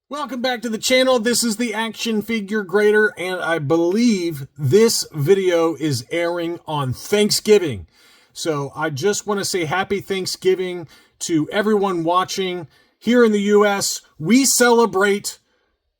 Welcome back to the channel. This is the Action Figure Grader, and I believe this video is airing on Thanksgiving. So I just want to say happy Thanksgiving to everyone watching. Here in the US, we celebrate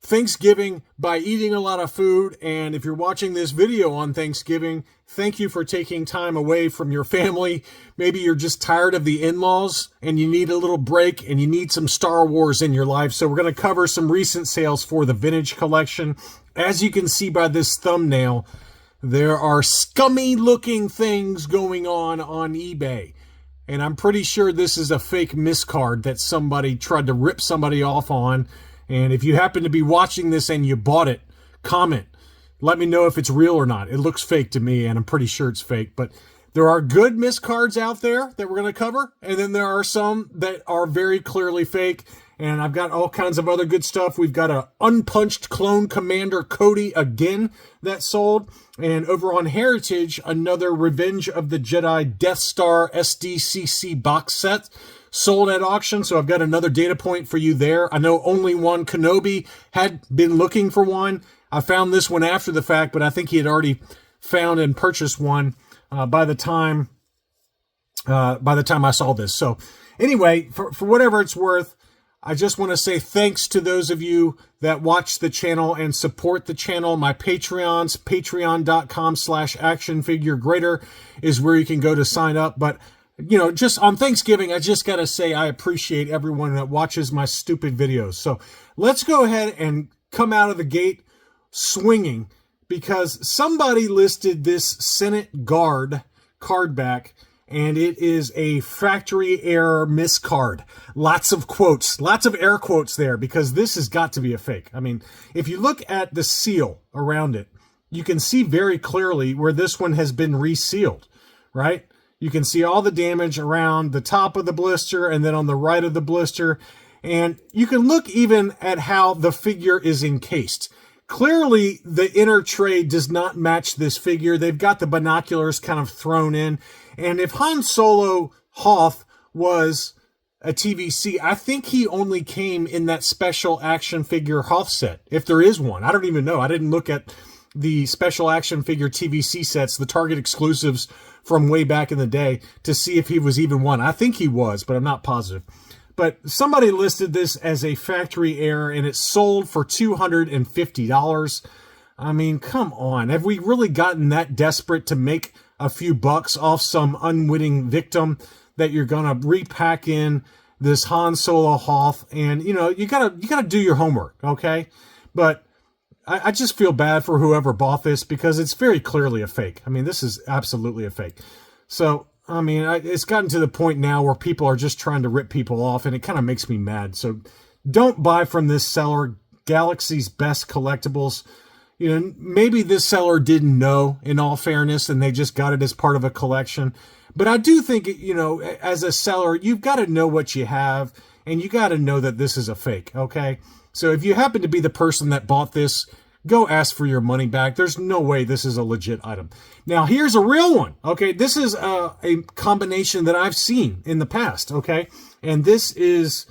Thanksgiving by eating a lot of food, and if you're watching this video on Thanksgiving, thank you for taking time away from your family. Maybe you're just tired of the in-laws and you need a little break and you need some Star Wars in your life. So we're going to cover some recent sales for the vintage collection. As you can see by this thumbnail, there are scummy looking things going on eBay. And I'm pretty sure this is a fake miscard that somebody tried to rip somebody off on. And if you happen to be watching this and you bought it, comment. Let me know if it's real or not. It looks fake to me, and I'm pretty sure it's fake. But there are good miscards out there that we're going to cover. And then there are some that are very clearly fake. And I've got all kinds of other good stuff. We've got a unpunched clone Commander Cody again that sold. And over on Heritage, another Revenge of the Jedi Death Star SDCC box set sold at auction. So I've got another data point for you there. I know only one Kenobi had been looking for one. I found this one after the fact, but I think he had already found and purchased one by the time I saw this. So anyway, for whatever it's worth, I just want to say thanks to those of you that watch the channel and support the channel. My Patreons, patreon.com/actionfiguregrader is where you can go to sign up. But, you know, just on Thanksgiving, I just got to say I appreciate everyone that watches my stupid videos. So let's go ahead and come out of the gate swinging, because somebody listed this Senate Guard card back, and it is a factory error miscard. Lots of quotes, lots of air quotes there, because this has got to be a fake. I mean, if you look at the seal around it, you can see very clearly where this one has been resealed, right? You can see all the damage around the top of the blister and then on the right of the blister. And you can look even at how the figure is encased. Clearly, the inner tray does not match this figure. They've got the binoculars kind of thrown in. And if Han Solo Hoth was a TVC, I think he only came in that special action figure Hoth set, if there is one. I don't even know. I didn't look at the special action figure TVC sets, the Target exclusives from way back in the day, to see if he was even one. I think he was, but I'm not positive. But somebody listed this as a factory error, and it sold for $250. I mean, come on. Have we really gotten that desperate to make a few bucks off some unwitting victim that you're going to repack in this Han Solo Hoth? And, you know, you gotta do your homework, okay? But I just feel bad for whoever bought this, because it's very clearly a fake. I mean, this is absolutely a fake. So, I mean, it's gotten to the point now where people are just trying to rip people off, and it kind of makes me mad. So don't buy from this seller, Galaxy's Best Collectibles. You know, maybe this seller didn't know, in all fairness, and they just got it as part of a collection. But I do think, you know, as a seller, you've got to know what you have, and you got to know that this is a fake, okay? So if you happen to be the person that bought this, go ask for your money back. There's no way this is a legit item. Now, here's a real one, okay? This is a combination that I've seen in the past, okay? And this is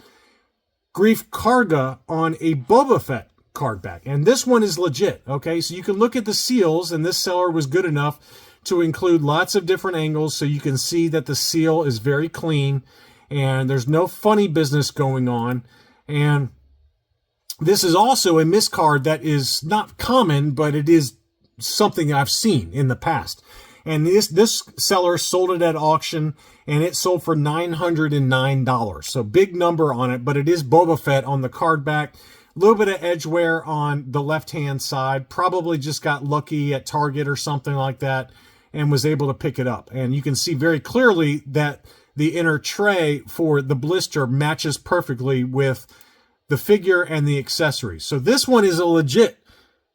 Grief Karga on a Boba Fett card back. And this one is legit, okay? So you can look at the seals, and this seller was good enough to include lots of different angles, so you can see that the seal is very clean, and there's no funny business going on. And this is also a miscard that is not common, but it is something I've seen in the past. And this seller sold it at auction, and it sold for $909. So big number on it, but it is Boba Fett on the card back. A little bit of edge wear on the left-hand side. Probably just got lucky at Target or something like that and was able to pick it up. And you can see very clearly that the inner tray for the blister matches perfectly with the figure and the accessories. So this one is a legit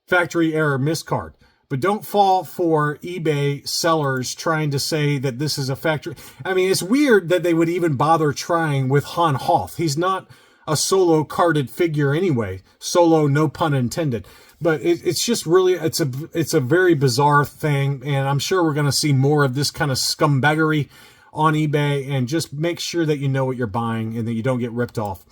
factory error miscard. But don't fall for eBay sellers trying to say that this is a factory. I mean, it's weird that they would even bother trying with Han Hoth. He's not a solo carded figure anyway. Solo, no pun intended. But it's just really, it's a very bizarre thing. And I'm sure we're going to see more of this kind of scumbaggery on eBay, and just make sure that you know what you're buying and that you don't get ripped off.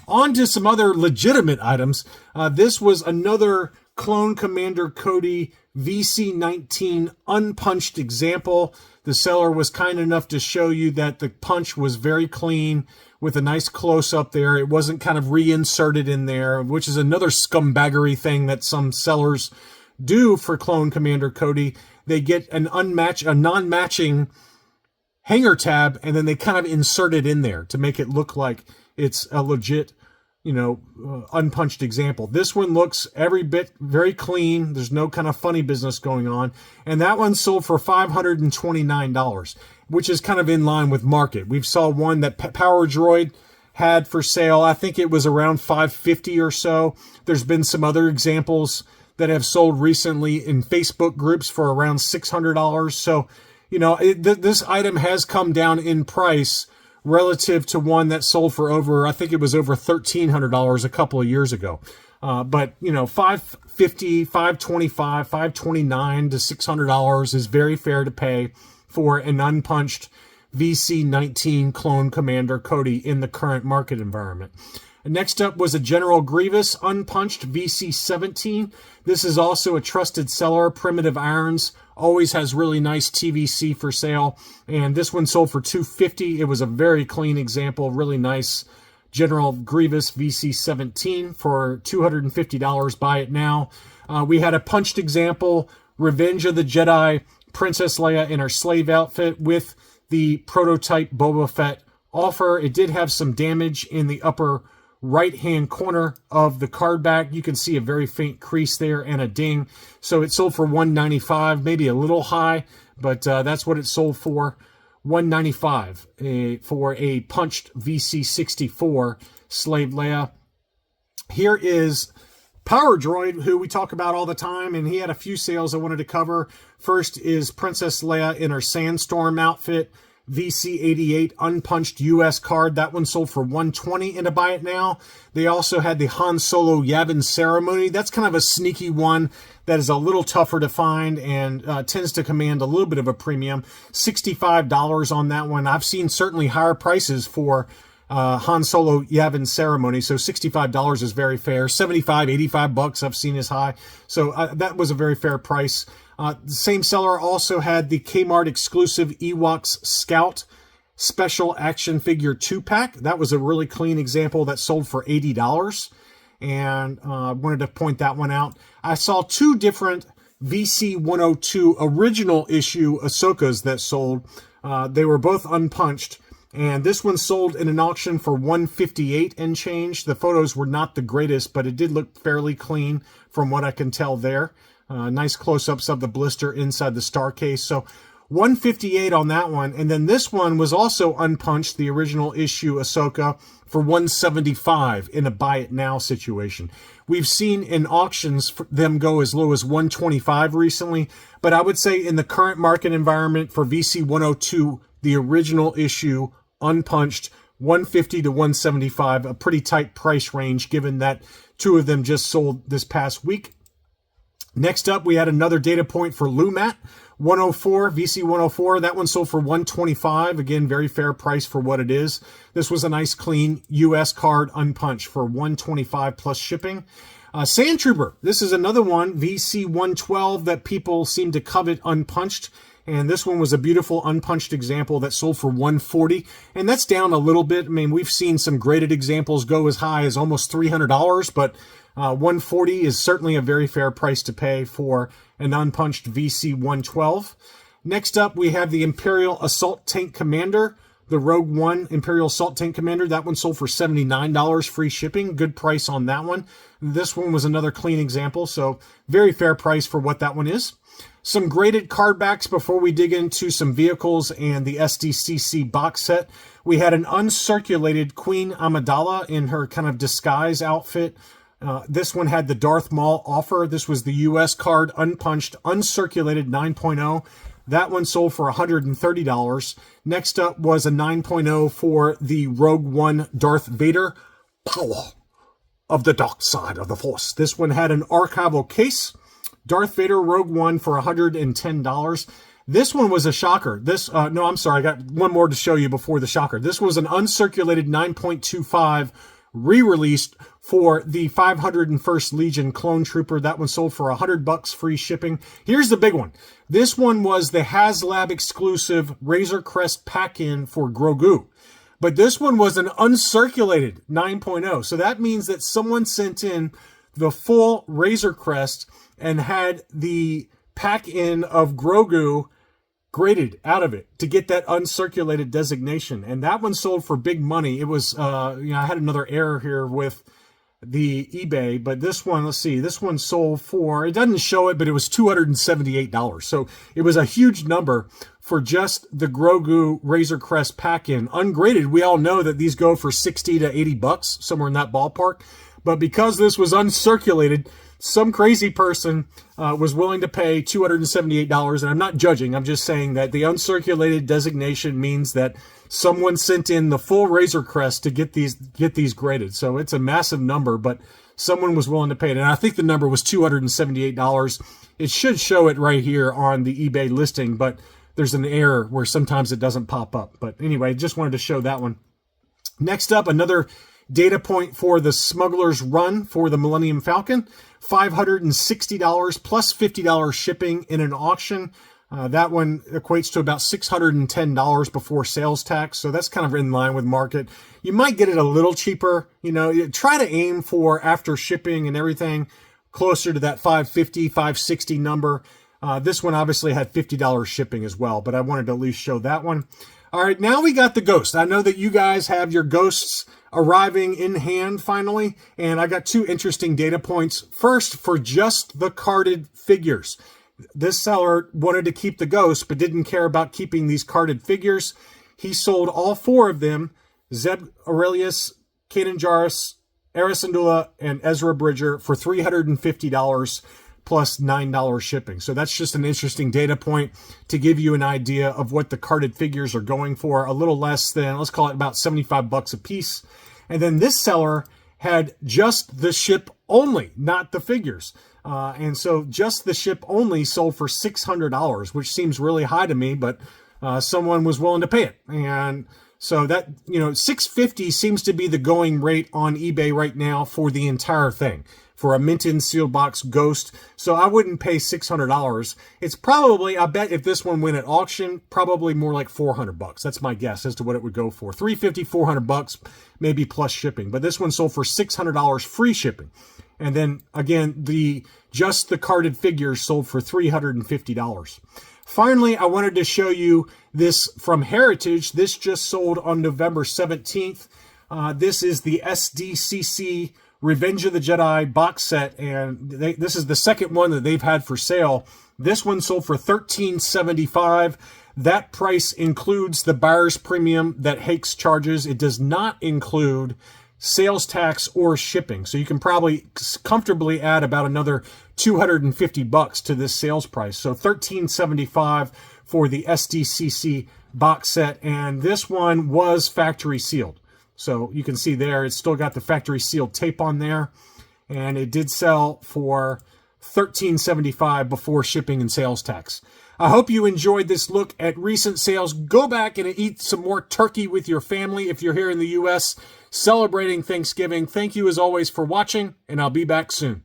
On to some other legitimate items. This was another Clone Commander Cody VC19 unpunched example. The seller was kind enough to show you that the punch was very clean with a nice close-up there. It wasn't kind of reinserted in there, which is another scumbaggery thing that some sellers do for Clone Commander Cody. They get a non-matching hanger tab, and then they kind of insert it in there to make it look like it's a legit, unpunched example. This one looks every bit very clean. There's no kind of funny business going on. And that one sold for $529, which is kind of in line with market. We saw one that Power Droid had for sale. I think it was around $550 or so. There's been some other examples that have sold recently in Facebook groups for around $600. So, this item has come down in price relative to one that sold for over, I think it was over $1,300 a couple of years ago. But $550, $525, $529 to $600 is very fair to pay for an unpunched VC19 Clone Commander Cody in the current market environment. Next up was a General Grievous unpunched VC17. This is also a trusted seller. Primitive Irons always has really nice TVC for sale, and this one sold for $250. It was a very clean example, really nice General Grievous VC17 for $250. Buy it now. We had a punched example, Revenge of the Jedi, Princess Leia in her slave outfit with the prototype Boba Fett offer. It did have some damage in the upper right-hand corner of the card back. You can see a very faint crease there and a ding. So it sold for $195, maybe a little high, but that's what it sold for. $195 for a punched VC64 Slave Leia. Here is Power Droid, who we talk about all the time, and he had a few sales I wanted to cover. First is Princess Leia in her Sandstorm outfit. VC88 unpunched US card. That one sold for $120 and to buy it now. They also had the Han Solo Yavin Ceremony. That's kind of a sneaky one that is a little tougher to find and tends to command a little bit of a premium. $65 on that one. I've seen certainly higher prices for Han Solo Yavin Ceremony, so $65 is very fair. $75, $85 I've seen as high. So that was a very fair price. The same seller also had the Kmart exclusive Ewoks Scout Special Action Figure 2-pack. That was a really clean example that sold for $80. And I wanted to point that one out. I saw two different VC102 original issue Ahsokas that sold. They were both unpunched. And this one sold in an auction for $158 and change. The photos were not the greatest, but it did look fairly clean from what I can tell there. Nice close-ups of the blister inside the star case. So $158 on that one. And then this one was also unpunched, the original issue Ahsoka, for $175 in a buy it now situation. We've seen in auctions them go as low as $125 recently, but I would say in the current market environment for VC102, the original issue unpunched, $150 to $175, a pretty tight price range given that two of them just sold this past week. Next up, we had another data point for Lumat, 104, VC104. That one sold for $125. Again, very fair price for what it is. This was a nice, clean US card unpunched for $125 plus shipping. Sand Trooper, this is another one, VC112, that people seem to covet unpunched. And this one was a beautiful unpunched example that sold for $140. And that's down a little bit. I mean, we've seen some graded examples go as high as almost $300, but $140 is certainly a very fair price to pay for an unpunched VC112. Next up, we have the Imperial Assault Tank Commander, the Rogue One Imperial Assault Tank Commander. That one sold for $79, free shipping. Good price on that one. This one was another clean example, so very fair price for what that one is. Some graded card backs before we dig into some vehicles and the SDCC box set. We had an uncirculated Queen Amidala in her kind of disguise outfit. This one had the Darth Maul offer. This was the US card, unpunched, uncirculated 9.0. That one sold for $130. Next up was a 9.0 for the Rogue One Darth Vader, Power of the Dark Side of the Force. This one had an archival case. Darth Vader Rogue One for $110. This one was a shocker. No, I'm sorry. I got one more to show you before the shocker. This was an uncirculated 9.25 re-released for the 501st Legion Clone Trooper. That one sold for $100 free shipping. Here's the big one. This one was the HasLab exclusive Razor Crest pack-in for Grogu. But this one was an uncirculated 9.0. So that means that someone sent in the full Razor Crest and had the pack-in of Grogu graded out of it to get that uncirculated designation. And that one sold for big money. It was, I had another error here with the eBay, but this one, let's see, this one sold for, it doesn't show it, but it was $278. So it was a huge number for just the Grogu Razor Crest pack-in. Ungraded, we all know that these go for 60 to 80 bucks, somewhere in that ballpark. But because this was uncirculated, some crazy person was willing to pay $278, and I'm not judging. I'm just saying that the uncirculated designation means that someone sent in the full Razor Crest to get these graded. So it's a massive number, but someone was willing to pay it. And I think the number was $278. It should show it right here on the eBay listing, but there's an error where sometimes it doesn't pop up. But anyway, just wanted to show that one. Next up, another data point for the Smuggler's Run for the Millennium Falcon. $560 plus $50 shipping in an auction. That one equates to about $610 before sales tax. So that's kind of in line with market. You might get it a little cheaper. You try to aim for, after shipping and everything, closer to that $550, $560 number. This one obviously had $50 shipping as well, but I wanted to at least show that one. All right, now we got the Ghost. I know that you guys have your Ghosts arriving in hand finally, and I got two interesting data points. First, for just the carded figures. This seller wanted to keep the Ghost, but didn't care about keeping these carded figures. He sold all four of them, Zeb Aurelius, Kanan Jarrus, Eris Andula, and Ezra Bridger, for $350 plus $9 shipping. So that's just an interesting data point to give you an idea of what the carded figures are going for. A little less than, let's call it about 75 bucks a piece. And then this seller had just the ship only, not the figures. And so just the ship only sold for $600, which seems really high to me, but someone was willing to pay it. And so that, $650 seems to be the going rate on eBay right now for the entire thing, for a mint-in sealed box Ghost. So I wouldn't pay $600. It's probably, I bet if this one went at auction, probably more like $400. That's my guess as to what it would go for. $350, $400, maybe plus shipping. But this one sold for $600 free shipping. And then again, just the carded figures sold for $350. Finally, I wanted to show you this from Heritage. This just sold on November 17th. This is the SDCC Revenge of the Jedi box set, and this is the second one that they've had for sale. This one sold for $13.75. That price includes the buyer's premium that Hakes charges. It does not include sales tax or shipping. So you can probably comfortably add about another $250 to this sales price. So $13.75 for the SDCC box set, and this one was factory sealed. So you can see there, it's still got the factory sealed tape on there. And it did sell for $13.75 before shipping and sales tax. I hope you enjoyed this look at recent sales. Go back and eat some more turkey with your family if you're here in the U.S. celebrating Thanksgiving. Thank you as always for watching, and I'll be back soon.